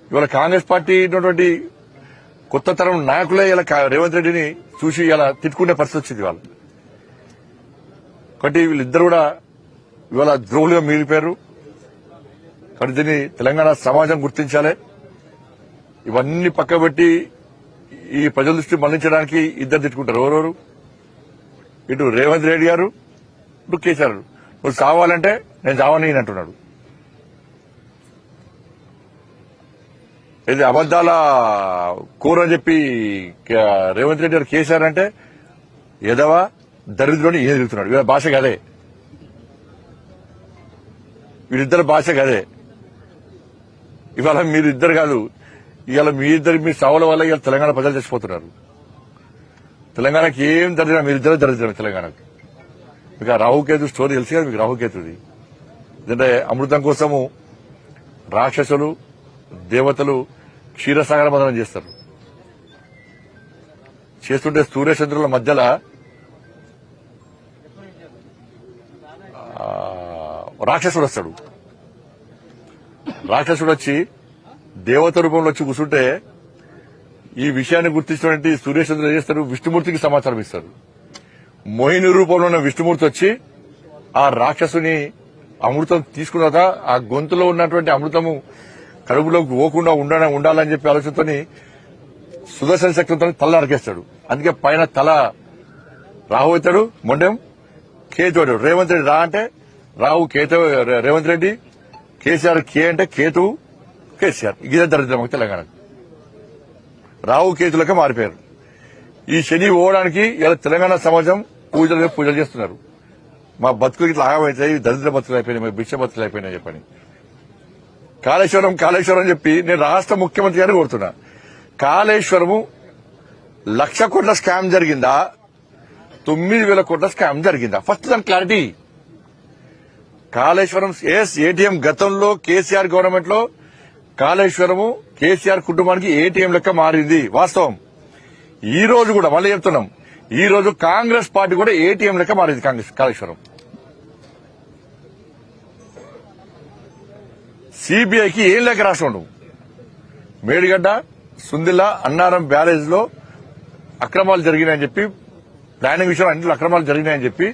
ఇవాళ కాంగ్రెస్ పార్టీ ఉన్నటువంటి కొత్త తరం నాయకులే ఇలా రేవంత్ రెడ్డిని చూసి ఇలా తిట్టుకునే పరిస్థితి వచ్చింది వాళ్ళు. కాబట్టి వీళ్ళిద్దరు కూడా ఇవాళ ద్రోహులుగా మిగిలిపోయారు. కాబట్టి దీన్ని తెలంగాణ సమాజం గుర్తించాలి. ఇవన్నీ పక్కబెట్టి ఈ ప్రజల దృష్టి మళ్లించడానికి ఇద్దరు తిట్టుకుంటారు. ఎవరెవరు? ఇటు రేవంత్ రెడ్డి గారు, ఇటు కేసీఆర్. నువ్వు చావాలంటే నేను చావని అంటున్నాడు. ఇది అబద్దాల కూర అని చెప్పి రేవంత్ రెడ్డి గారు కేసీఆర్ అంటే ఎదవ దరిద్రుని ఏం తిరుగుతున్నాడు. వీళ్ళ భాష కదే, వీళ్ళిద్దరు భాష కదే. ఇవాళ మీరిద్దరు కాదు, ఇవాళ మీ సావుల వల్ల ఇవాళ తెలంగాణ ప్రజలు చచ్చిపోతున్నారు. తెలంగాణకి ఏం దరిద్రం, మీరిద్దరు దరిద్రం తెలంగాణకు. మీకు ఆ రాహుకేతు స్టోరీ తెలుసు కదా మీకు. రాహుకేతుది ఎందుకంటే అమృతం కోసము రాక్షసులు దేవతలు క్షీరసాగర మదనం చేస్తారు. చేస్తుంటే సూర్యచంద్రుల మధ్యలో రాక్షసుడు వస్తాడు. రాక్షసుడు వచ్చి దేవత రూపంలో వచ్చి కూర్చుంటే ఈ విషయాన్ని గుర్తించినటువంటి సూర్యచంద్రులు ఏం చేస్తారు, విష్ణుమూర్తికి సమాచారం ఇస్తారు. మోహిని రూపంలో ఉన్న విష్ణుమూర్తి వచ్చి ఆ రాక్షసుని అమృతం తీసుకున్నాక ఆ గొంతులో ఉన్నటువంటి అమృతము కడుపులోకి పోకుండా ఉండాలని చెప్పి ఆలోచనతో సుదర్శన శక్తితో తల నరికేస్తాడు. అందుకే పైన తల రాహు అవుతాడు, మొండెం కేతు. రేవంత్ రెడ్డి రా అంటే రాహు, కేతు రేవంత్ రెడ్డి, కేసీఆర్ కే అంటే కేతు కేసీఆర్. ఇదే దరిద్రం తెలంగాణకు. రాహు కేతులకే మారిపోయారు. ఈ శని పోవడానికి ఇలా తెలంగాణ సమాజం పూజలు చేస్తున్నారు. మా బతుకులు ఇట్లా ఆగమవుతాయి, దరిద్ర బతుకులు అయిపోయినాయి, మా భిక్ష బతుకులు అయిపోయినాయి చెప్పని. కాళేశ్వరం చెప్పి నేను రాష్ట్ర ముఖ్యమంత్రి గారిని కోరుతున్నా. కాళేశ్వరము 1,00,000 కోట్ల స్కామ్ జరిగిందా, 9,000 కోట్ల స్కామ్ జరిగిందా? ఫస్ట్ దాని క్లారిటీ. కాళేశ్వరం ఏటీఎం గతంలో కేసీఆర్ గవర్నమెంట్ లో కాళేశ్వరము కేసీఆర్ కుటుంబానికి ఏటీఎం లెక్క మారింది వాస్తవం. ఈ రోజు కూడా మళ్ళీ చెప్తున్నాం, ఈ రోజు కాంగ్రెస్ పార్టీ కూడా ఏటీఎం లెక్క మారింది కాళేశ్వరం. సిబిఐకి ఏం లెక్క రాసినాడు? మేడిగడ్డ, సుందిల్ల, అన్నారం బ్యారేజ్ లో అక్రమాలు జరిగినాయని చెప్పి, ప్లానింగ్ విషయంలో అన్నింటిలో అక్రమాలు జరిగినాయని చెప్పి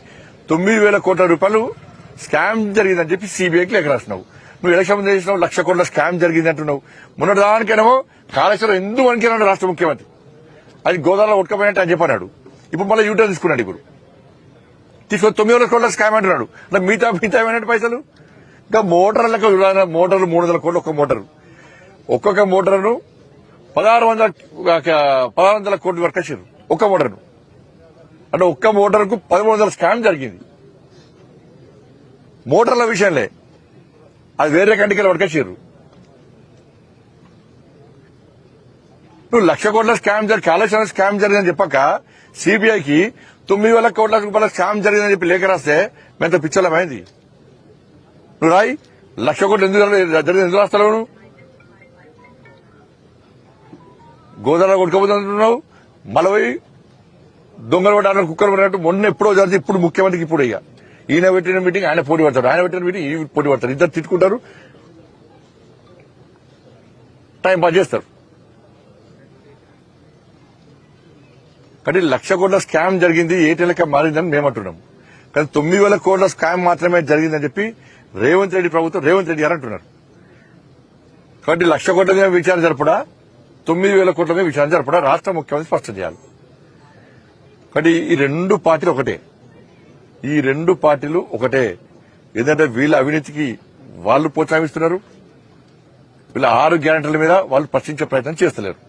9,000 కోట్ల రూపాయలు స్కామ్ జరిగిందని చెప్పి సిబిఐకి లెక్క రాసినావు. నువ్వు ఎలక్షన్ ముందు చేసినావు 1,00,000 కోట్ల స్కామ్ జరిగింది అంటున్నావు. మొన్నటి దానికేనేమో కాళేశ్వరం ఎందుకు వనికినాడు రాష్ట్ర ముఖ్యమంత్రి, అది గోదావరిలో ఉడకపోయినట్టు అని చెప్పన్నాడు. ఇప్పుడు మళ్ళీ యూటర్న్ తీసుకున్నాడు. ఇప్పుడు తీసుకొని 9,000 కోట్ల స్కామ్ అంటున్నాడు. మిగతా ఏమైనా పైసలు ఇంకా మోటార్లకు మోటార్లు 300 కోట్లు ఒక్క మోటారు. ఒక్కొక్క మోటార్ను 1,600 కోట్ల వరకు వచ్చారు ఒక్క మోటార్ను. అంటే ఒక్క మోటార్కు 1,300 స్కామ్ జరిగింది. మోటార్ల విషయంలో అది వేరే కంటికల వరకు వచ్చారు. నువ్వు 1,00,000 కోట్ల స్కామ్ కాళేశ్వరం స్కామ్ జరిగిందని చెప్పాక సిబిఐకి 9,000 కోట్ల రూపాయల స్కామ్ జరిగిందని చెప్పి లేఖ రాస్తే మేంత పిచ్చలమైంది. నువ్వు రాయి 1,00,000 కోట్లు ఎందుకు రాస్తావు? నువ్వు గోదావరి కొట్టుకోబోతున్నావు. మలవై దొంగలు పడ్డారు, కుక్కలు పడినట్టు మొన్న ఎప్పుడో జరిగింది. ఇప్పుడు ముఖ్యమంత్రికి ఇప్పుడు ఇక ఈయన పెట్టిన మీటింగ్ ఆయన పోటీ పడతాడు, ఆయన పెట్టిన మీటింగ్ ఈ పోటీ పడతారు. ఇద్దరు తిట్టుకుంటారు, టైం పాస్ చేస్తారు. కానీ 1,00,000 కోట్ల స్కామ్ జరిగింది, ఏటీఎల్గా మారిందని మేమంటున్నాం. కానీ 9,000 కోట్ల స్కామ్ మాత్రమే జరిగిందని చెప్పి రేవంత్ రెడ్డి ప్రభుత్వం, రేవంత్ రెడ్డి గారు అంటున్నారు. కాబట్టి 1,00,000 కోట్ల మీద విచారణ జరపడా, 9,000 కోట్ల మీద విచారణ జరపడా రాష్ట్ర ముఖ్యమంత్రి స్పష్టం చేయాలి. కాబట్టి ఈ రెండు పార్టీలు ఒకటే, ఈ రెండు పార్టీలు ఒకటే. ఏంటంటే వీళ్ళ అవినీతికి వాళ్ళు ప్రోత్సహిస్తున్నారు, వీళ్ళ 6 గ్యారెంటీల మీద వాళ్ళు ప్రశ్నించే ప్రయత్నం చేస్తలేరు.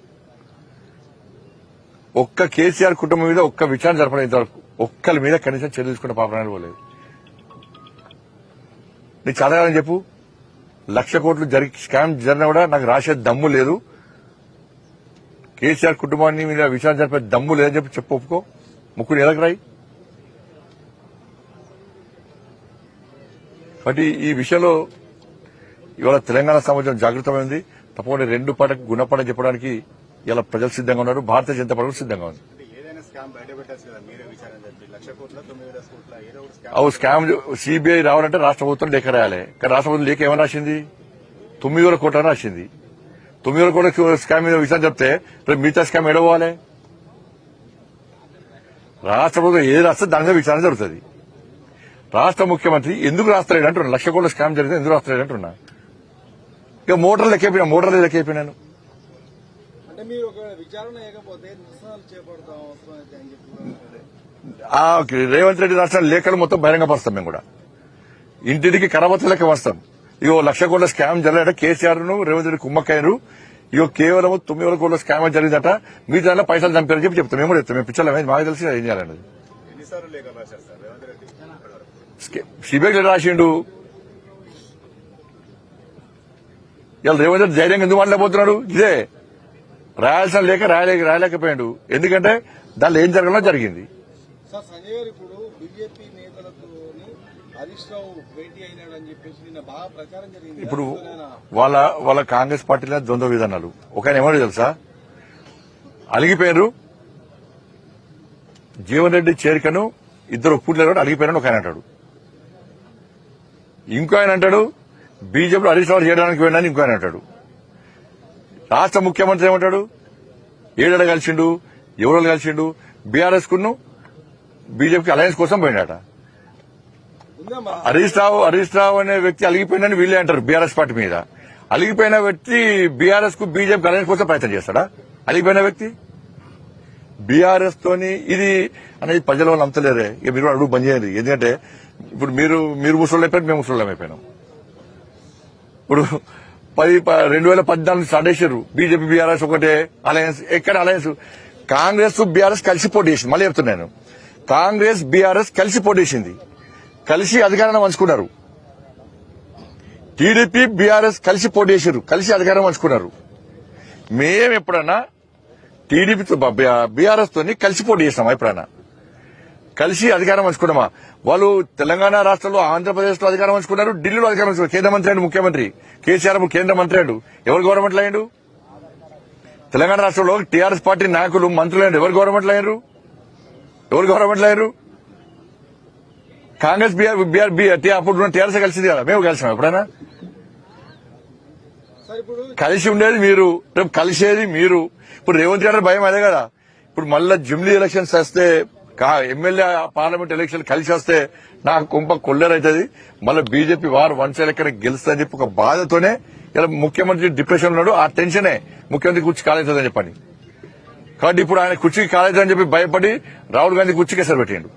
ఒక్క కేసీఆర్ కుటుంబం మీద ఒక్క విచారణ జరపడం ఇంతవరకు ఒక్కరి మీద కనీసం చర్య తీసుకున్న పాపనాలు పోలేదు. నీకు చదవాలని చెప్పు, 1,00,000 కోట్లు స్కామ్ జరిగినా కూడా నాకు రాసే దమ్ము లేదు, కేసీఆర్ కుటుంబాన్ని మీద విచారణ జరిపే దమ్ము లేదని చెప్పి ఒప్పుకో. ముక్కుని ఎలాగ రాయి. కాబట్టి ఈ విషయంలో ఇవాళ తెలంగాణ సమాజం జాగృతమైంది. తప్పకుండా రెండు పార్టీలకు గుణపాఠం చెప్పడానికి ఇలా ప్రజలు సిద్ధంగా ఉన్నారు, భారతీయ జనతా పార్టీ సిద్ధంగా ఉంది. అవు స్కామ్ సిబిఐ రావాలంటే రాష్ట్ర ప్రభుత్వం లేఖ రాయాలి. కానీ రాష్ట్ర ప్రభుత్వం లేఖ ఏమని రాసింది? 9,000 కోట్లని రాసింది. 9 కూడా స్కామ్ మీద విషయం చెప్తే రేపు మిగతా స్కామ్ ఎడవాలి. రాష్ట్ర ప్రభుత్వం ఏది రాస్తే దాని మీద విచారణ జరుగుతుంది. రాష్ట్ర ముఖ్యమంత్రి ఎందుకు రాస్తలేడు అంటున్నా. 1,00,000 కోట్ల స్కామ్ జరిగితే ఎందుకు రాస్తలేడు అంటున్నా. ఇక మోటార్లు లెక్కపోయినాను. అంటే మీరు ఒక విచారణ లేకపోతే నిరసనలు చేపడతాం అవసరం అయితే అని చెప్పి రేవంత్ రెడ్డి రాష్ట్ర లేఖలు మొత్తం బహిరంగపరుస్తాం. మేము కూడా ఇంటికి కరవత్త లెక్క వస్తాం. ఇగో 1,00,000 కోట్ల స్కామ్ జరిగాడ కేసీఆర్ ను రేవంత్ రెడ్డి కుమ్మక్కయ్యారు. ఇగో కేవలం 9 కోట్ల స్కామ్ జరిగిందట. మీ దాంట్లో పైసలు చంపారని చెప్తాం. మేము కూడా చెప్తాం. మేము పిచ్చలమే మాకు తెలిసి ఏం చేయాలన్నది. సిబిఐ రాసిండు. ఇలా రేవంత్ రెడ్డి ధైర్యంగా ఎందుకు మాట్లాడబోతున్నాడు. ఇదే రాయాల్సిన లేక రాయలేకపోయాడు. ఎందుకంటే దానిలో ఏం జరగాలో జరిగింది. సార్ సంజయ్ గారు ఇప్పుడు బీజేపీ నేతలతో హరీష్ రావు భేటీ అయినాడని చెప్పేసి నిన్న బాగా ప్రచారం జరిగింది. ఇప్పుడు వాళ్ళ కాంగ్రెస్ పార్టీలో ద్వంద్వ విధానాలు. ఒక ఆయన ఏమో తెలుసా, అలిగిపోయారు. జీవన్ రెడ్డి చేరికను ఇద్దరు ఒప్పుకోలేరు, అలిగిపోయారని ఒక ఆయన అంటాడు. ఇంకో ఆయన అంటాడు బీజేపీలో హరీష్ రావు చేయడానికి వెళ్ళాలని ఇంకో ఆయన అంటాడు. రాష్ట్ర ముఖ్యమంత్రి ఏమంటాడు, ఏడాడ కలిసిండు, ఎవరో కలిసిండు, బీఆర్ఎస్ కును బీజేపీకి అలయన్స్ కోసం పోయినాట. హరీష్ రావు అనే వ్యక్తి అలిగిపోయిందని వీళ్ళే అంటారు బీఆర్ఎస్ పార్టీ మీద. అలిగిపోయిన వ్యక్తి బీఆర్ఎస్ కు బీజేపీకి అలయన్స్ కోసం ప్రయత్నం చేస్తాడా? అలిగిపోయిన వ్యక్తి బీఆర్ఎస్ తోని ఇది అనేది ప్రజల వాళ్ళు నమ్మలేరే. ఇక మీరు అడుగు బంద్ చేయండి. ఎందుకంటే ఇప్పుడు మీరు ముసలు అయిపోయారు, మేము ముసలు అయిపోయినాం. ఇప్పుడు 2014 స్టార్ట్ చేశారు బీజేపీ బీఆర్ఎస్ ఒకటే అలయన్స్. ఎక్కడ అలయన్స్? కాంగ్రెస్ బీఆర్ఎస్ కలిసి పోటీ చేసింది. మళ్ళీ చెప్తున్నాను, కాంగ్రెస్ బీఆర్ఎస్ కలిసి పోటీ చేసింది, కలిసి అధికారాన్ని పంచుకున్నారు. టీడీపీ బీఆర్ఎస్ కలిసి పోటీ చేశారు, కలిసి అధికారం పంచుకున్నారు. మేము ఎప్పుడన్నా టీడీపీతో బీఆర్ఎస్ తోని కలిసి పోటీ చేసినామా? ఎప్పుడన్నా కలిసి అధికారం పంచుకున్నామా? వాళ్ళు తెలంగాణ రాష్ట్రంలో ఆంధ్రప్రదేశ్ లో అధికారం పంచుకున్నారు, ఢిల్లీలో అధికారం పంచుకున్నారు. కేంద్ర మంత్రి అయ్యాడు ముఖ్యమంత్రి కేసీఆర్, కేంద్ర మంత్రి అయ్యాడు. ఎవరు గవర్నమెంట్ అయ్యాడు? తెలంగాణ రాష్ట్రంలో టీఆర్ఎస్ పార్టీ నాయకులు మంత్రులు అయ్యారు. ఎవరు గవర్నమెంట్ అయ్యారు? కాంగ్రెస్ అప్పుడు టీఆర్ఎస్ కలిసింది కదా, మేము కలిసాం ఎప్పుడైనా? కలిసి ఉండేది మీరు, రేపు కలిసేది మీరు. ఇప్పుడు రేవంత్ రెడ్డి భయం అదే కదా. ఇప్పుడు మళ్ళా జమిలీ ఎలక్షన్స్ వస్తే, ఎమ్మెల్యే పార్లమెంట్ ఎలక్షన్ కలిసి వస్తే నాకు కుంప కొల్లేరైతుంది. మళ్ళీ బీజేపీ వారు వన్ సైడ్ ఎక్కడ గెలుస్తుందని చెప్పి ఒక బాధతోనే ఇలా ముఖ్యమంత్రి డిప్రెషన్ ఉన్నాడు. ఆ టెన్షనే ముఖ్యమంత్రి కుర్చీ కాలేదని చెప్పని. కాబట్టి ఇప్పుడు ఆయన కుర్చీకి కాలేదని చెప్పి భయపడి రాహుల్ గాంధీ కుర్చీకి ఎసరు పెట్టిండు.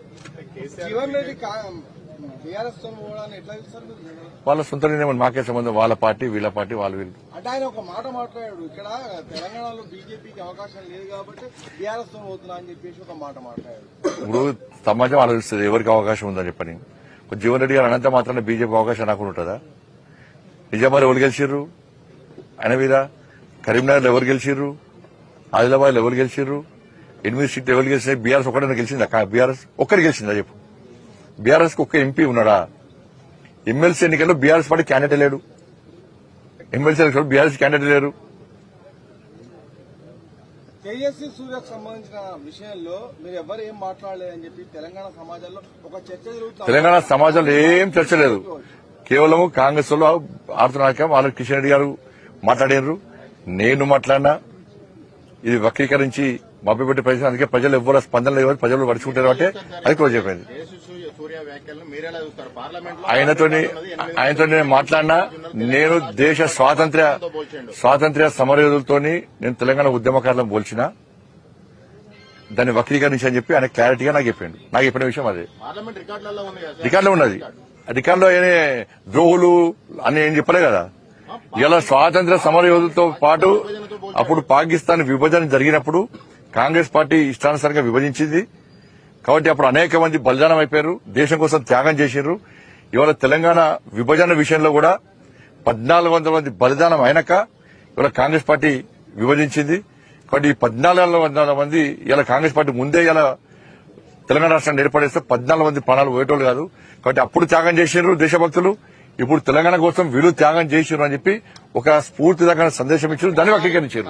వాళ్ళ సొంత నిర్ణయం, మాకే సంబంధం. వాళ్ళ పార్టీ, వీళ్ళ పార్టీ, వీళ్ళు. అంటే ఆయన ఒక మాట మాట్లాడాడు, ఇక్కడ తెలంగాణలో బీజేపీకి అవకాశం లేదు కాబట్టి బీఆర్ఎస్ తో పోతున్నా అని చెప్పేసి ఒక మాట మాట్లాడాడు. ఇప్పుడు సమాజం ఆలోచిస్తుంది ఎవరికి అవకాశం ఉందని చెప్పని. జీవన్ రెడ్డి గారు అనంత మాత్రాన బీజేపీ అవకాశం రాకుండా ఉంటుందా? నిజామాబాద్ ఎవరు గెలిచిర్రు ఆయన మీద? కరీంనగర్ ఎవరు గెలిచిర్రు? ఆదిలాబాద్ ఎవరు గెలిచిర్రు? 8 సీట్లు ఎవరు గెలిచినాయి? బీఆర్ఎస్ ఒకటే గెలిచిందా? బీఆర్ఎస్ ఒక్కరికి గెలిచిందా చెప్పు? బీఆర్ఎస్ కు ఒక్క ఎంపీ ఉన్నాడా? ఎమ్మెల్సీ ఎన్నికల్లో బీఆర్ఎస్ పార్టీ క్యాండిడేట్ లేడు. ఎమ్మెల్సీ ఎన్నికల్లో బీఆర్ఎస్ క్యాండిడేట్ లేరు. తేజస్వి సూర్యకు సంబంధించిన విషయంలో మీరు ఎవరు ఏం మాట్లాడలేదని చెప్పి తెలంగాణ సమాజంలో ఒక చర్చ జరుగుతుంది. తెలంగాణ సమాజంలో ఏం చర్చ లేదు. కేవలం కాంగ్రెస్ లో ఆడుతున్నాక వాళ్ళు కిషన్ రెడ్డి గారు మాట్లాడారు, నేను మాట్లాడినా. ఇది వక్రీకరించి మభ్యపెట్టే ప్రయత్నం. అందుకే ప్రజలు ఎవరు స్పందన లేదు, ప్రజలు పడుచుకుంటారు అంటే అది క్లోజ్ అయిపోయింది. ఆయనతో నేను మాట్లాడినా. నేను దేశ స్వాతంత్ర్య సమరయోధులతో నేను తెలంగాణ ఉద్యమకారులను పోల్చిన, దాన్ని వక్రీకరించి అని చెప్పి ఆయన క్లారిటీగా నాకు చెప్పాడు. నాకు చెప్పిన విషయం అదే రికార్డులో ఉన్నది. రికార్డులో ఆయన ద్రోహులు అని ఏం చెప్పలే కదా. ఇలా స్వాతంత్ర్య సమరయోధులతో పాటు అప్పుడు పాకిస్తాన్ విభజన జరిగినప్పుడు కాంగ్రెస్ పార్టీ ఇష్టానుసారంగా విభజించింది. కాబట్టి అప్పుడు అనేక మంది బలిదానం అయిపోయారు, దేశం కోసం త్యాగం చేశారు. ఇవాళ తెలంగాణ విభజన విషయంలో కూడా 1400 మంది బలిదానం అయినాక ఇవాళ కాంగ్రెస్ పార్టీ విభజించింది. కాబట్టి ఈ 1400 మంది ఇలా కాంగ్రెస్ పార్టీ ముందే ఇలా తెలంగాణ రాష్ట్రాన్ని ఏర్పడేస్తే 14 మంది ప్రాణాలు పోయేటోళ్ళు కాదు. కాబట్టి అప్పుడు త్యాగం చేశారు దేశభక్తులు. ఇప్పుడు తెలంగాణ కోసం వీళ్ళు త్యాగం చేశారు అని చెప్పి ఒక స్ఫూర్తిదాయకమైన సందేశం ఇచ్చారు, దాన్ని వక్రీకరించారు.